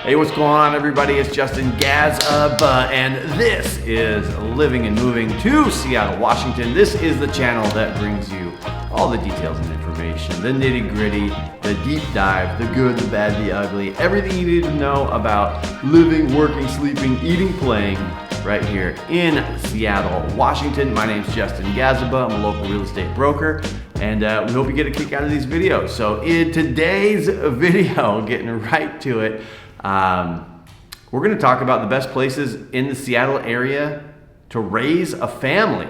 Hey, what's going on, everybody? It's Justin Gazaba, and this is Living and Moving to Seattle, Washington. This is the channel that brings you all the details and information, the nitty-gritty, the deep dive, the good, the bad, the ugly, everything you need to know about living, working, sleeping, eating, playing right here in Seattle, Washington. My name's Justin Gazaba. I'm a local real estate broker, and we hope you get a kick out of these videos. So in today's video, getting right to it, we're going to talk about the best places in the Seattle area to raise a family.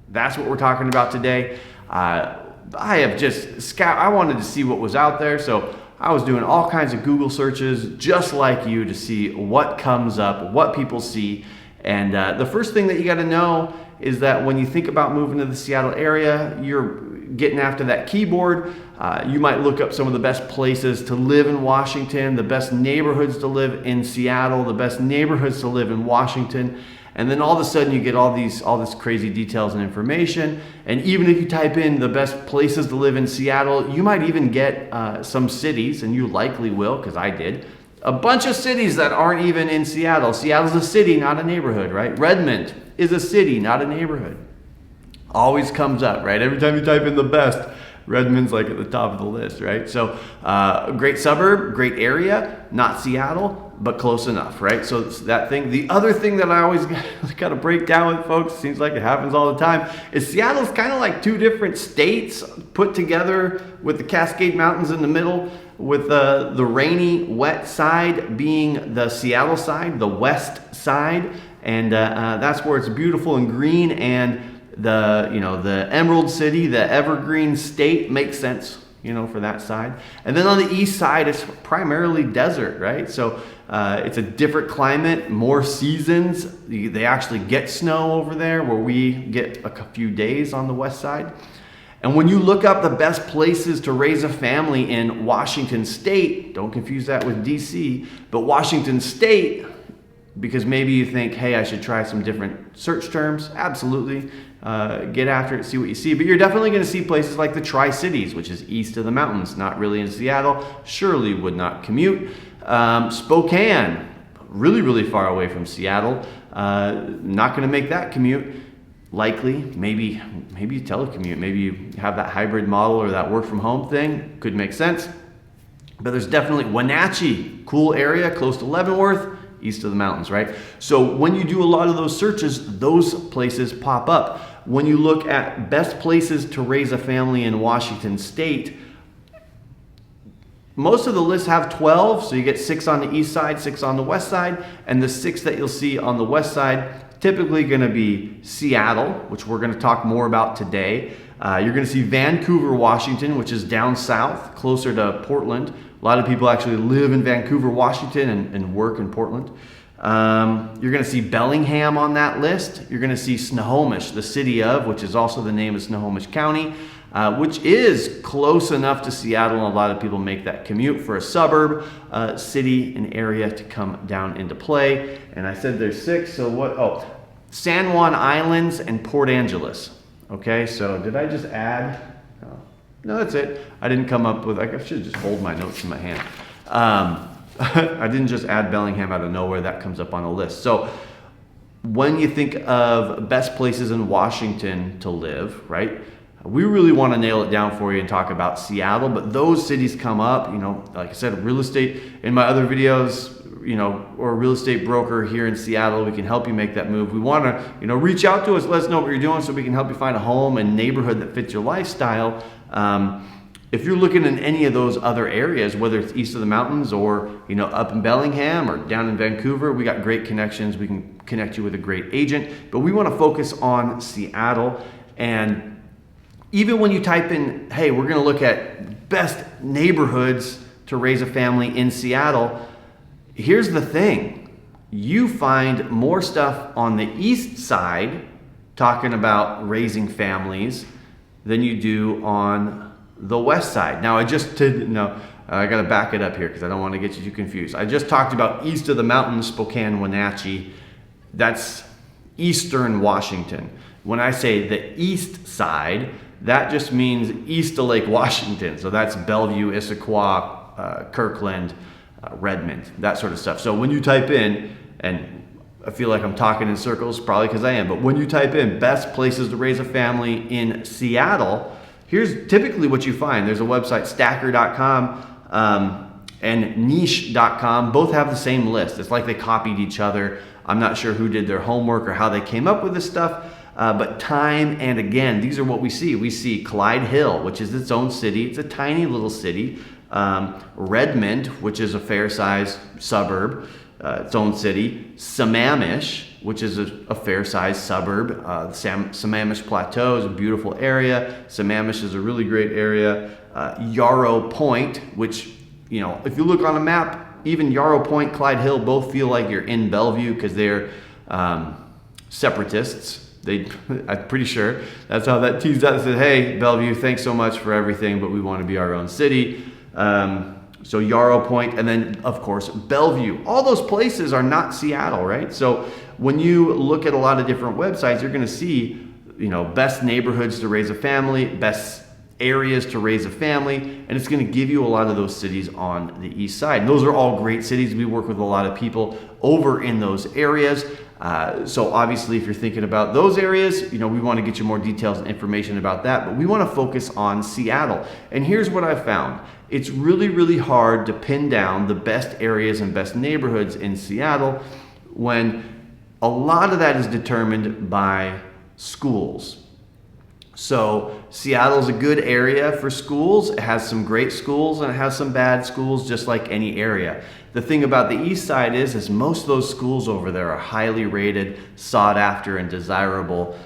That's what we're talking about today. I wanted to see what was out there, so I was doing all kinds of Google searches just like you to see what comes up, what people see. And the first thing that you got to know is that when you think about moving to the Seattle area, you're getting after that keyboard. You might look up some of the best places to live in Washington, the best neighborhoods to live in Seattle, the best neighborhoods to live in Washington. And then all of a sudden you get all this crazy details and information. And even if you type in the best places to live in Seattle, you might even get some cities, and you likely will, because I did, a bunch of cities that aren't even in Seattle. Seattle's a city, not a neighborhood, right? Redmond is a city, not a neighborhood. Always comes up, right? Every time you type in the best, Redmond's like at the top of the list, right? So a great suburb, great area, not Seattle, but close enough, right? So it's that thing. The other thing that I always got to break down with folks, seems like it happens all the time, is Seattle's kind of like two different states put together with the Cascade Mountains in the middle, with the rainy, wet side being the Seattle side, the west side, and that's where it's beautiful and green, and the Emerald City, the Evergreen State makes sense, for that side. And then on the east side, it's primarily desert, right? So it's a different climate, more seasons. They actually get snow over there, where we get a few days on the west side. And when you look up the best places to raise a family in Washington State, don't confuse that with DC, but Washington State, because maybe you think, hey, I should try some different search terms. Absolutely. Get after it, see what you see. But you're definitely going to see places like the Tri-Cities, which is east of the mountains, not really in Seattle. Surely would not commute. Spokane, really, really far away from Seattle. Not going to make that commute. Likely, maybe you telecommute. Maybe you have that hybrid model or that work from home thing. Could make sense. But there's definitely Wenatchee, cool area, close to Leavenworth, east of the mountains, right? So when you do a lot of those searches, those places pop up. When you look at best places to raise a family in Washington State, most of the lists have 12, so you get 6 on the east side, 6 on the west side, and the 6 that you'll see on the west side, typically going to be Seattle, which we're going to talk more about today. You're going to see Vancouver, Washington, which is down south, closer to Portland. A lot of people actually live in Vancouver, Washington, and work in Portland. You're going to see Bellingham on that list. You're going to see Snohomish, the city of, which is also the name of Snohomish County, which is close enough to Seattle. And a lot of people make that commute for a suburb, city, and area to come down into play. And I said there's 6, so what? Oh, San Juan Islands and Port Angeles. Okay, so did I just add? No, that's it. I didn't come up with, I should just hold my notes in my hand. I didn't just add Bellingham out of nowhere. That comes up on the list. So when you think of best places in Washington to live, right, we really want to nail it down for you and talk about Seattle, but those cities come up, like I said, real estate in my other videos, or a real estate broker here in Seattle, we can help you make that move. We want to, reach out to us, let us know what you're doing so we can help you find a home and neighborhood that fits your lifestyle. If you're looking in any of those other areas, whether it's east of the mountains or, up in Bellingham or down in Vancouver, we got great connections. We can connect you with a great agent, but we want to focus on Seattle. And even when you type in, hey, we're going to look at best neighborhoods to raise a family in Seattle, here's the thing. You find more stuff on the east side talking about raising families than you do on the west side. Now, I got to back it up here because I don't want to get you too confused. I just talked about east of the mountains, Spokane, Wenatchee. That's eastern Washington. When I say the east side, that just means east of Lake Washington. So that's Bellevue, Issaquah, Kirkland, Redmond, that sort of stuff. So when you type in, and I feel like I'm talking in circles, probably because I am, but when you type in best places to raise a family in Seattle, here's typically what you find. There's a website, stacker.com, and niche.com. Both have the same list. It's like they copied each other. I'm not sure who did their homework or how they came up with this stuff, but time and again, these are what we see. We see Clyde Hill, which is its own city. It's a tiny little city. Redmond, which is a fair-sized suburb, its own city. Sammamish, which is a fair-sized suburb. Sammamish Plateau is a beautiful area. Sammamish is a really great area. Yarrow Point, which, you know, if you look on a map, even Yarrow Point, Clyde Hill both feel like you're in Bellevue because they're separatists. I'm pretty sure that's how that teased out and said, hey, Bellevue, thanks so much for everything, but we want to be our own city. So Yarrow Point, and then of course Bellevue. All those places are not Seattle, right? So when you look at a lot of different websites, you're going to see, you know, best neighborhoods to raise a family, best areas to raise a family, and it's going to give you a lot of those cities on the east side. And those are all great cities. We work with a lot of people over in those areas. So obviously, if you're thinking about those areas, you know, we want to get you more details and information about that, but we want to focus on Seattle. And here's what I've found. It's really, really hard to pin down the best areas and best neighborhoods in Seattle when a lot of that is determined by schools. So Seattle's a good area for schools. It has some great schools and it has some bad schools, just like any area. The thing about the east side is most of those schools over there are highly rated, sought after, and desirable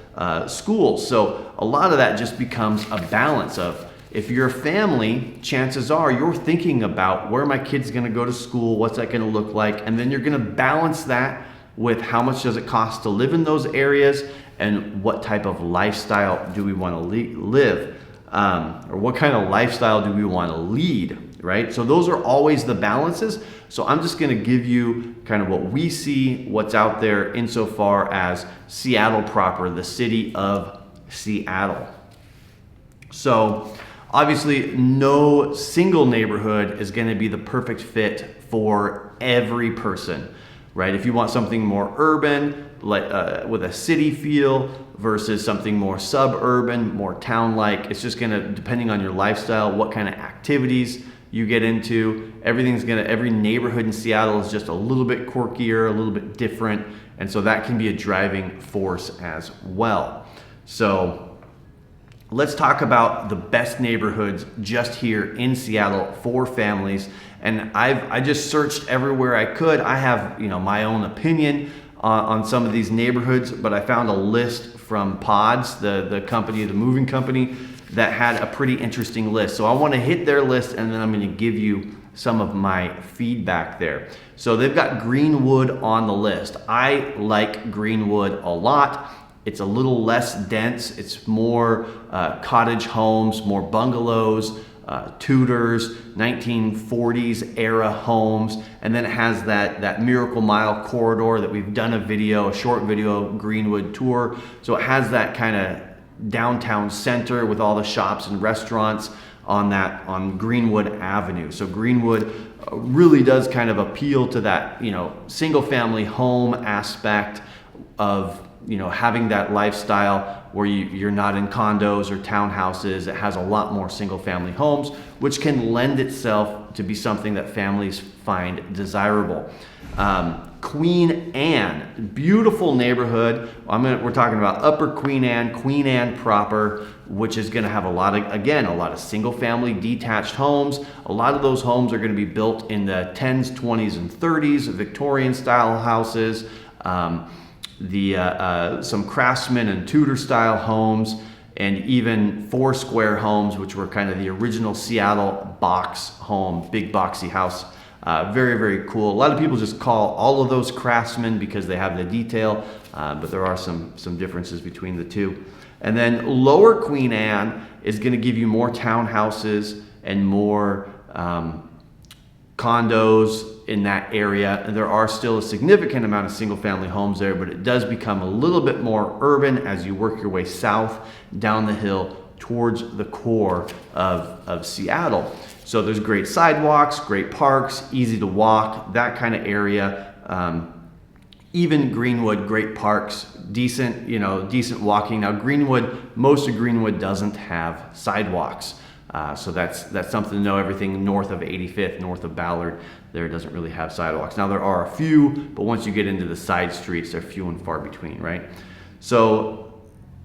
schools. So a lot of that just becomes a balance of, if you're a family, chances are you're thinking about where my kid's going to go to school, what's that going to look like, and then you're going to balance that with how much does it cost to live in those areas and what type of lifestyle do we want to live, or what kind of lifestyle do we want to lead, right? So those are always the balances. So I'm just going to give you kind of what we see, what's out there insofar as Seattle proper, the city of Seattle. So obviously, no single neighborhood is going to be the perfect fit for every person, right? If you want something more urban, like with a city feel versus something more suburban, more town-like, it's just going to, depending on your lifestyle, what kind of activities you get into, every neighborhood in Seattle is just a little bit quirkier, a little bit different, and so that can be a driving force as well. So let's talk about the best neighborhoods just here in Seattle for families. And I just searched everywhere I could. I have, you know, my own opinion on some of these neighborhoods, but I found a list from Pods, the company, the moving company, that had a pretty interesting list. So I want to hit their list, and then I'm going to give you some of my feedback there. So they've got Greenwood on the list. I like Greenwood a lot. It's a little less dense. It's more cottage homes, more bungalows, Tudors, 1940s era homes, and then it has that Miracle Mile corridor that we've done a short video Greenwood tour. So it has that kind of downtown center with all the shops and restaurants on Greenwood Avenue. So Greenwood really does kind of appeal to that, you know, single family home aspect of, you know, having that lifestyle where you're not in condos or townhouses. It has a lot more single family homes, which can lend itself to be something that families find desirable. Queen Anne, beautiful neighborhood. We're talking about Upper Queen Anne proper, which is going to have a lot of single family detached homes. A lot of those homes are going to be built in the 10s, 20s, and 30s, Victorian style houses. Some Craftsman and Tudor style homes, and even four square homes, which were kind of the original Seattle box home, big boxy house. Very, very cool. A lot of people just call all of those Craftsman because they have the detail, but there are some differences between the two. And then Lower Queen Anne is going to give you more townhouses and more condos in that area. And there are still a significant amount of single family homes there, but it does become a little bit more urban as you work your way south down the hill towards the core of Seattle. So there's great sidewalks, great parks, easy to walk, that kind of area. Even Greenwood, great parks, decent walking. Now most of Greenwood doesn't have sidewalks. So that's something to know. Everything north of 85th, north of Ballard, there doesn't really have sidewalks. Now there are a few, but once you get into the side streets, they're few and far between, right? So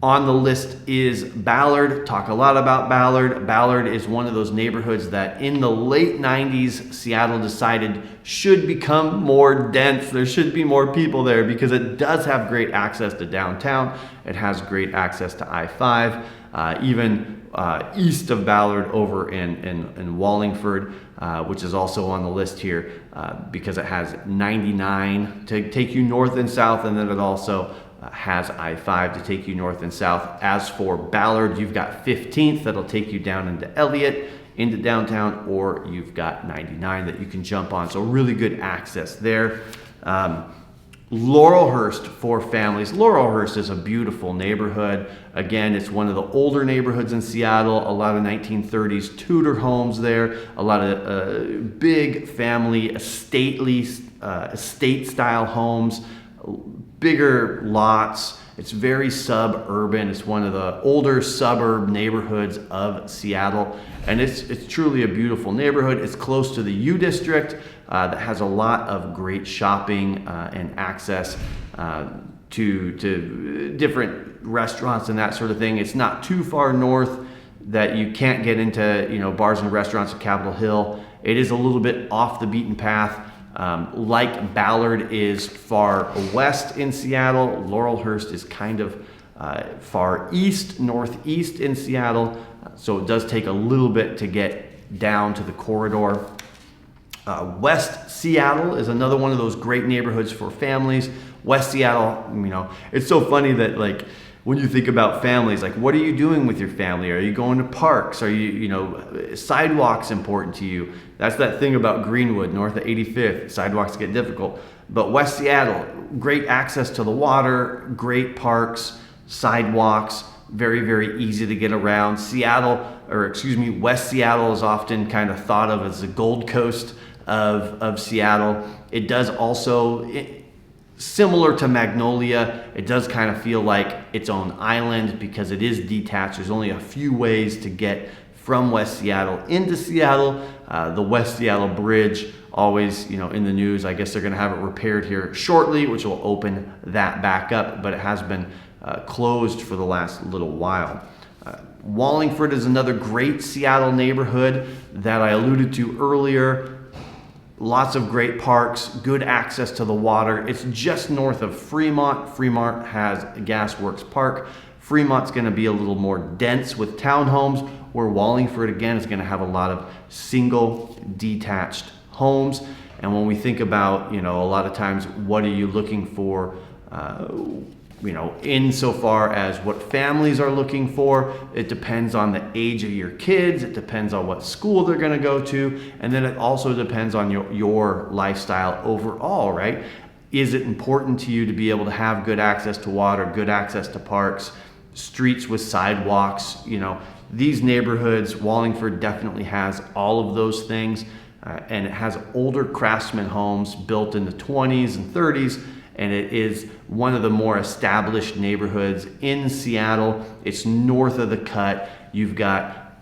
on the list is Ballard. Talk a lot about Ballard. Ballard is one of those neighborhoods that in the late 90s, Seattle decided should become more dense. There should be more people there because it does have great access to downtown. It has great access to I-5, even east of Ballard over in Wallingford, which is also on the list here because it has 99 to take you north and south, and then it also has I-5 to take you north and south. As for Ballard, you've got 15th that'll take you down into Elliott, into downtown, or you've got 99 that you can jump on. So really good access there. Laurelhurst for families. Laurelhurst is a beautiful neighborhood. Again, it's one of the older neighborhoods in Seattle. A lot of 1930s Tudor homes there. A lot of big family estate style homes. Bigger lots. It's very suburban. It's one of the older suburb neighborhoods of Seattle, and it's truly a beautiful neighborhood. It's close to the U District that has a lot of great shopping and access to different restaurants and that sort of thing. It's not too far north that you can't get into bars and restaurants at Capitol Hill. It is a little bit off the beaten path. Like Ballard is far west in Seattle, Laurelhurst is kind of far east, northeast in Seattle, so it does take a little bit to get down to the corridor. West Seattle is another one of those great neighborhoods for families. West Seattle, it's so funny that when you think about families, what are you doing with your family? Are you going to parks? Are you, sidewalks important to you? That's that thing about Greenwood, north of 85th. Sidewalks get difficult. But West Seattle, great access to the water, great parks, sidewalks, very, very easy to get around. West Seattle is often kind of thought of as the Gold Coast of Seattle. It does also, similar to Magnolia, it does kind of feel like its own island because it is detached. There's only a few ways to get from West Seattle into Seattle. The West Seattle Bridge, always in the news. I guess they're going to have it repaired here shortly, which will open that back up, but it has been closed for the last little while. Wallingford is another great Seattle neighborhood that I alluded to earlier. Lots of great parks, good access to the water. It's just north of Fremont. Fremont has Gasworks Park. Fremont's going to be a little more dense with townhomes, where Wallingford, again, is going to have a lot of single detached homes. And when we think about, a lot of times, what are you looking for, insofar as what families are looking for, it depends on the age of your kids, it depends on what school they're going to go to, and then it also depends on your lifestyle overall, right? Is it important to you to be able to have good access to water, good access to parks, streets with sidewalks? These neighborhoods, Wallingford definitely has all of those things, and it has older craftsman homes built in the 20s and 30s, and it is one of the more established neighborhoods in Seattle. It's north of the Cut. You've got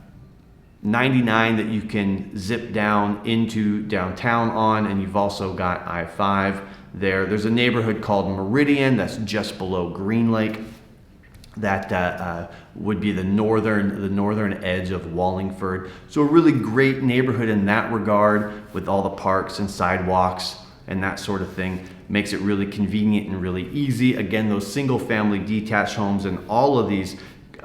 99 that you can zip down into downtown on, and you've also got I-5 there. There's a neighborhood called Meridian that's just below Green Lake. That would be the northern edge of Wallingford. So a really great neighborhood in that regard, with all the parks and sidewalks and that sort of thing. Makes it really convenient and really easy. Again, those single family detached homes in all of these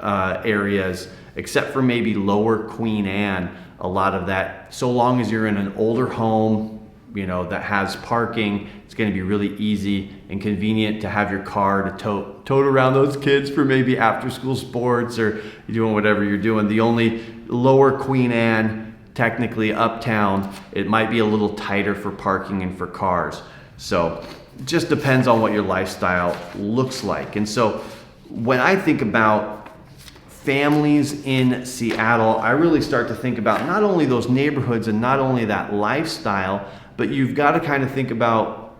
areas, except for maybe Lower Queen Anne, a lot of that, so long as you're in an older home, that has parking, it's going to be really easy and convenient to have your car to tote around those kids for maybe after school sports or doing whatever you're doing. The only Lower Queen Anne, technically uptown, it might be a little tighter for parking and for cars. So it just depends on what your lifestyle looks like. And so when I think about families in Seattle, I really start to think about not only those neighborhoods and not only that lifestyle, but you've got to kind of think about,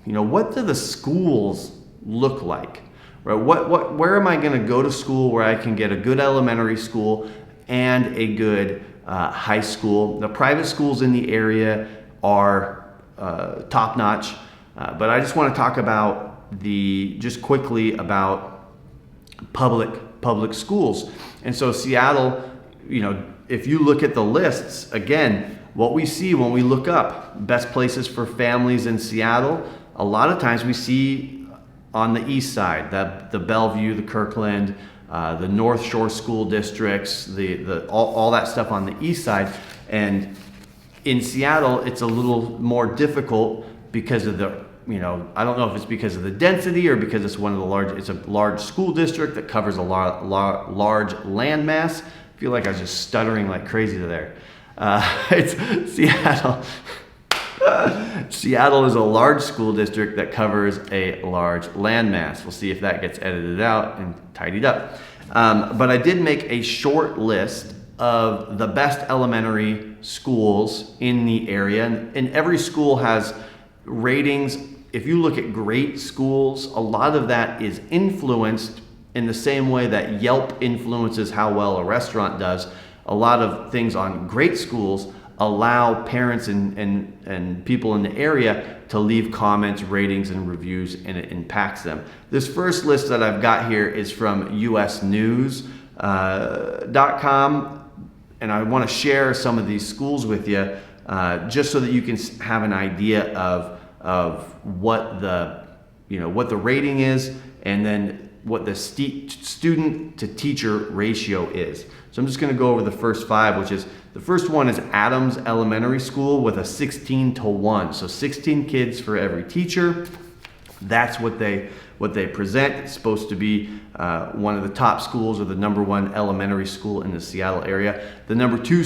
what do the schools look like, right? Where am I going to go to school where I can get a good elementary school and a good high school? The private schools in the area are top notch, but I just want to talk about just quickly about public schools. And so Seattle, if you look at the lists, again, what we see when we look up best places for families in Seattle, a lot of times we see on the east side, the Bellevue, the Kirkland, the North Shore school districts, all that stuff on the east side. And in Seattle, it's a little more difficult because of I don't know if it's because of the density or because it's it's a large school district that covers a large landmass. I feel like I was just stuttering like crazy there. It's Seattle. Seattle is a large school district that covers a large landmass. We'll see if that gets edited out and tidied up. But I did make a short list of the best elementary schools in the area. And every school has ratings. If you look at great schools, a lot of that is influenced in the same way that Yelp influences how well a restaurant does. A lot of things on great schools allow parents and people in the area to leave comments, ratings, and reviews, and it impacts them. This first list that I've got here is from usnews.com, and I want to share some of these schools with you just so that you can have an idea of what the rating is, and then what the student to teacher ratio is. So I'm just going to go over the first five, which is the first one is Adams Elementary School with a 16-to-1. So 16 kids for every teacher. That's what they present. It's supposed to be one of the top schools or the number one elementary school in the Seattle area. The number two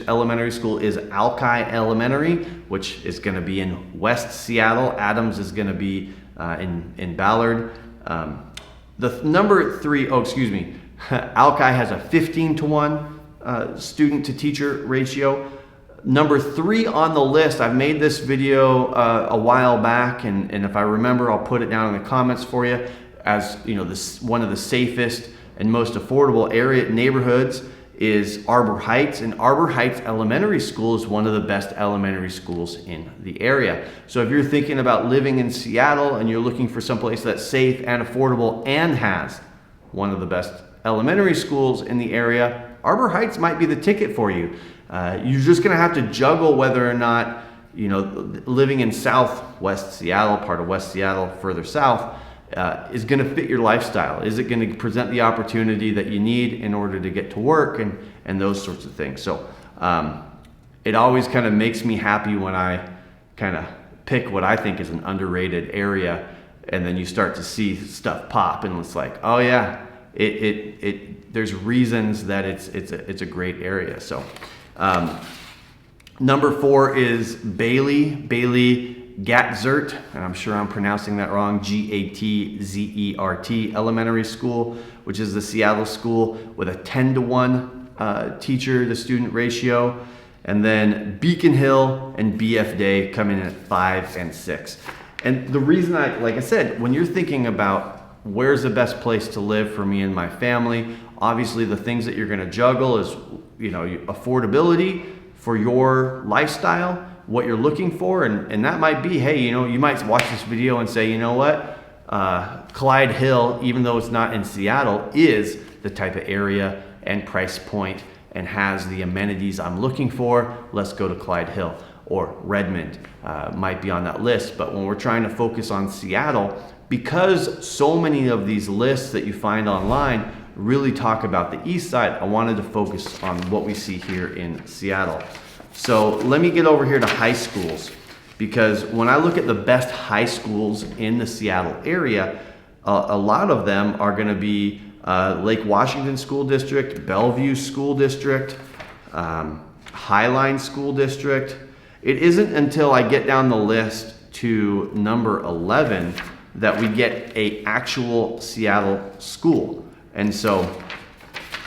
elementary school is Alki Elementary, which is going to be in West Seattle. Adams is going to be in Ballard. The number three, Alki has a 15-to-1 student to teacher ratio. Number three on the list, I've made this video a while back, and if I remember, I'll put it down in the comments for you, as one of the safest and most affordable neighborhoods is Arbor Heights, and Arbor Heights Elementary School is one of the best elementary schools in the area. So if you're thinking about living in Seattle and you're looking for someplace that's safe and affordable and has one of the best elementary schools in the area, Arbor Heights might be the ticket for you. You're just going to have to juggle whether or not, living in southwest Seattle, part of West Seattle, further south, is going to fit your lifestyle. Is it going to present the opportunity that you need in order to get to work and those sorts of things? So it always kind of makes me happy when I kind of pick what I think is an underrated area, and then you start to see stuff pop, and it's like, oh yeah, there's reasons that it's a great area. So number four is Bailey Gatzert, and I'm sure I'm pronouncing that wrong, Gatzert Elementary School, which is the Seattle school with a 10-to-1 teacher to student ratio. And then Beacon Hill and BF Day come in at 5 and 6. And the reason like I said, when you're thinking about where's the best place to live for me and my family, obviously the things that you're going to juggle is, affordability for your lifestyle, what you're looking for, and that might be, hey, you might watch this video and say, you know what, Clyde Hill, even though it's not in Seattle, is the type of area and price point and has the amenities I'm looking for. Let's go to Clyde Hill. Or Redmond might be on that list. But when we're trying to focus on Seattle, because so many of these lists that you find online really talk about the east side, I wanted to focus on what we see here in Seattle. So let me get over here to high schools, because when I look at the best high schools in the Seattle area, a lot of them are going to be Lake Washington School District, Bellevue School District, Highline School District. It isn't until I get down the list to number 11 that we get an actual Seattle school. And so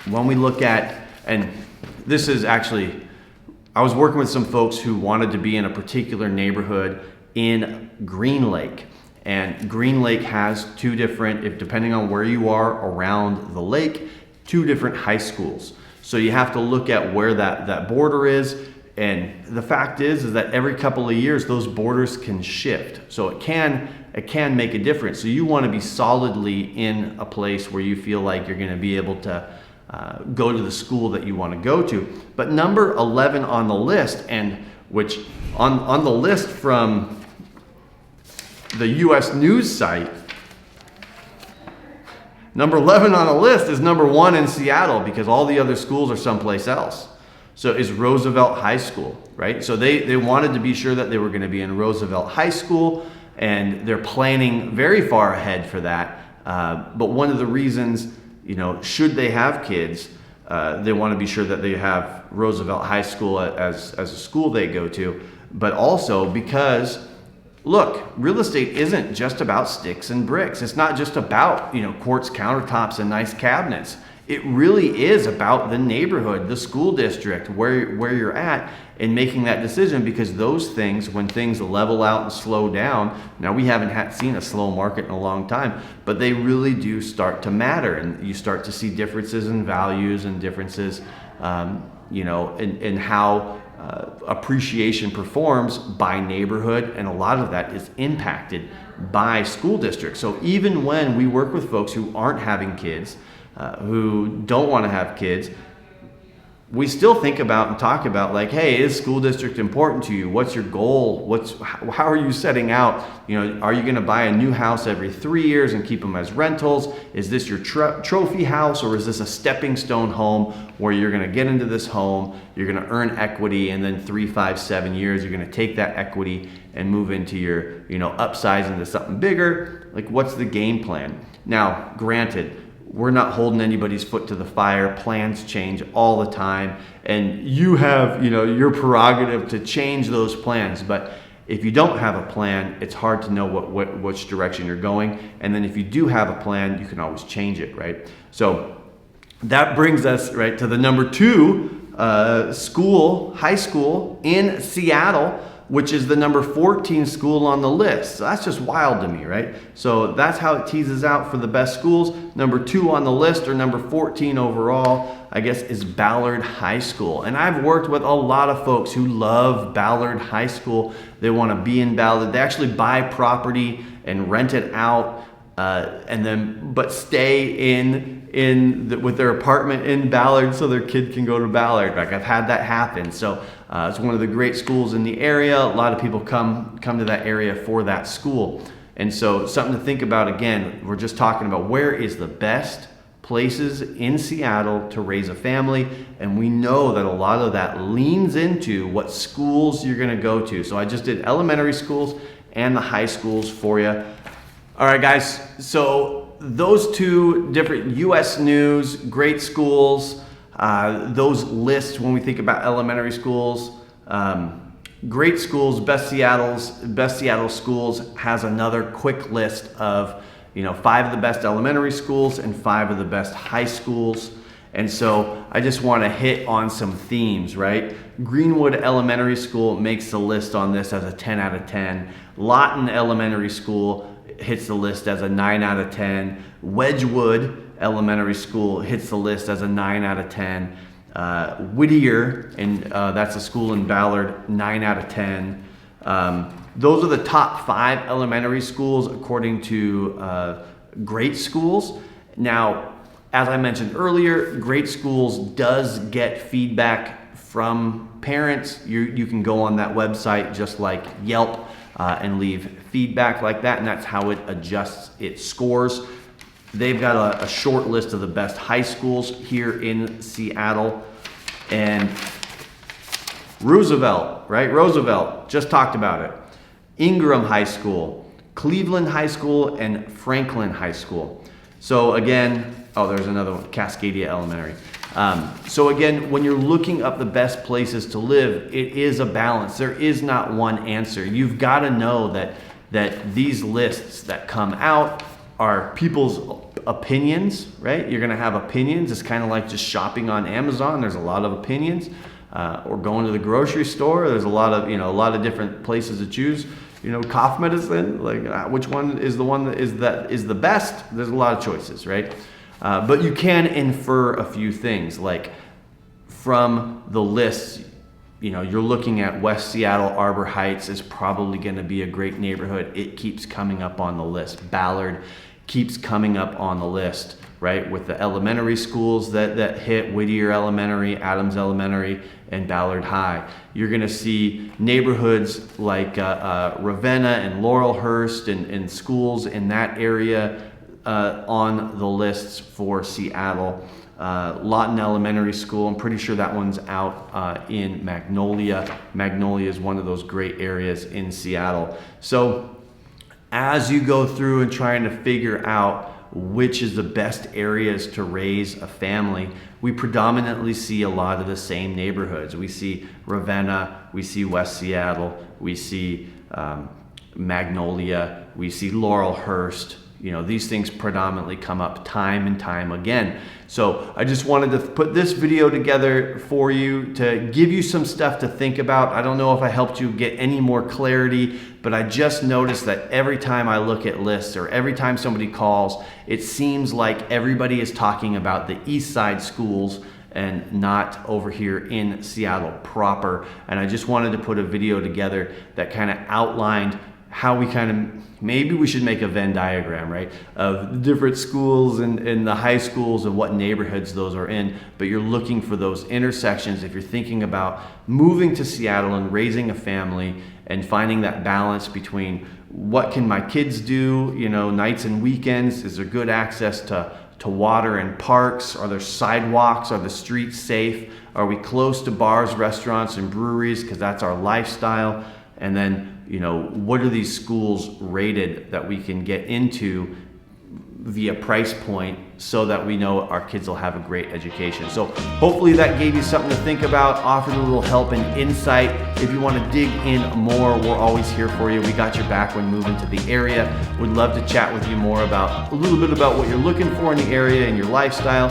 when we look at, and this is actually, I was working with some folks who wanted to be in a particular neighborhood in Green Lake. And Green Lake has two different, if depending on where you are around the lake, two different high schools. So you have to look at where that border is. And the fact is that every couple of years, those borders can shift. So it can make a difference. So you want to be solidly in a place where you feel like you're going to be able to go to the school that you want to go to. But number 11 on the list, and which on the list from the US News site, number 11 on the list is number 1 in Seattle, because all the other schools are someplace else. So is Roosevelt High School, right? So they wanted to be sure that they were going to be in Roosevelt High School, and they're planning very far ahead for that. But one of the reasons, should they have kids, they want to be sure that they have Roosevelt High School as a school they go to, but also because, look, real estate isn't just about sticks and bricks. It's not just about, quartz countertops and nice cabinets. It really is about the neighborhood, the school district, where you're at, and making that decision, because those things, when things level out and slow down, now we haven't seen a slow market in a long time, but they really do start to matter, and you start to see differences in values and differences, in how appreciation performs by neighborhood, and a lot of that is impacted by school districts. So even when we work with folks who aren't having kids, who don't want to have kids, we still think about and talk about, like, hey, is school district important to you? What's your goal? How are you setting out? Are you going to buy a new house every 3 years and keep them as rentals? Is this your trophy house, or is this a stepping stone home where you're going to get into this home, you're going to earn equity, and then 3, 5, 7 years, you're going to take that equity and move into your, upsize into something bigger? Like, what's the game plan? Now, granted, we're not holding anybody's foot to the fire. Plans change all the time, and you have, your prerogative to change those plans. But if you don't have a plan, it's hard to know which direction you're going. And then if you do have a plan, you can always change it, right? So that brings us right to the number 2 high school in Seattle, which is the number 14 school on the list. So that's just wild to me, right? So that's how it teases out for the best schools. Number 2 on the list, or number 14 overall, I guess, is Ballard High School. And I've worked with a lot of folks who love Ballard High School. They want to be in Ballard. They actually buy property and rent it out, but stay with their apartment in Ballard so their kid can go to Ballard. Like, I've had that happen. So it's one of the great schools in the area. A lot of people come to that area for that school. And so something to think about. Again, we're just talking about where is the best places in Seattle to raise a family. And we know that a lot of that leans into what schools you're going to go to. So I just did elementary schools and the high schools for you. All right, guys. So those 2 different US News, great schools, those lists when we think about elementary schools, great schools, Best Seattle Schools has another quick list of 5 of the best elementary schools and 5 of the best high schools. And so I just want to hit on some themes, right? Greenwood Elementary School makes the list on this as a 10 out of 10. Lawton Elementary School hits the list as a 9 out of 10. Wedgwood Elementary School hits the list as a 9 out of 10. Whittier, and that's a school in Ballard, 9 out of 10. Those are the top 5 elementary schools according to Great Schools. Now, as I mentioned earlier, Great Schools does get feedback from parents. You can go on that website just like Yelp and leave feedback like that, and that's how it adjusts its scores. They've got a short list of the best high schools here in Seattle. And Roosevelt, right? Roosevelt, just talked about it. Ingram High School, Cleveland High School, and Franklin High School. So again, there's another one, Cascadia Elementary. So again, when you're looking up the best places to live, it is a balance. There is not one answer. You've got to know that these lists that come out are people's opinions, right? You're gonna have opinions. It's kind of like just shopping on Amazon. There's a lot of opinions. Or going to the grocery store. There's a lot of different places to choose. Cough medicine, like which one is the one that is the best? There's a lot of choices, right? But you can infer a few things, like from the list. You're looking at West Seattle. Arbor Heights is probably going to be a great neighborhood. It keeps coming up on the list. Ballard keeps coming up on the list, right? With the elementary schools that hit, Whittier Elementary, Adams Elementary, and Ballard High. You're gonna see neighborhoods like Ravenna and Laurelhurst and schools in that area on the lists for Seattle. Lawton Elementary School, I'm pretty sure that one's out in Magnolia. Magnolia is one of those great areas in Seattle. So as you go through and trying to figure out which is the best areas to raise a family, we predominantly see a lot of the same neighborhoods. We see Ravenna, we see West Seattle, we see Magnolia, we see Laurelhurst. These things predominantly come up time and time again. So I just wanted to put this video together for you to give you some stuff to think about. I don't know if I helped you get any more clarity, but I just noticed that every time I look at lists or every time somebody calls, it seems like everybody is talking about the East Side schools and not over here in Seattle proper. And I just wanted to put a video together that kind of outlined how we maybe we should make a Venn diagram, right, of different schools and the high schools and what neighborhoods those are in. But you're looking for those intersections if you're thinking about moving to Seattle and raising a family and finding that balance between what can my kids do, nights and weekends. Is there good access to water and parks? Are there sidewalks? Are the streets safe? Are we close to bars, restaurants, and breweries? Because that's our lifestyle. And then, what are these schools rated that we can get into via price point so that we know our kids will have a great education. So hopefully that gave you something to think about, offered a little help and insight. If you want to dig in more, we're always here for you. We got your back when moving to the area. Would love to chat with you more about a little bit about what you're looking for in the area and your lifestyle.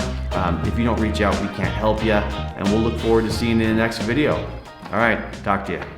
If you don't reach out, we can't help you. And we'll look forward to seeing you in the next video. All right, talk to you.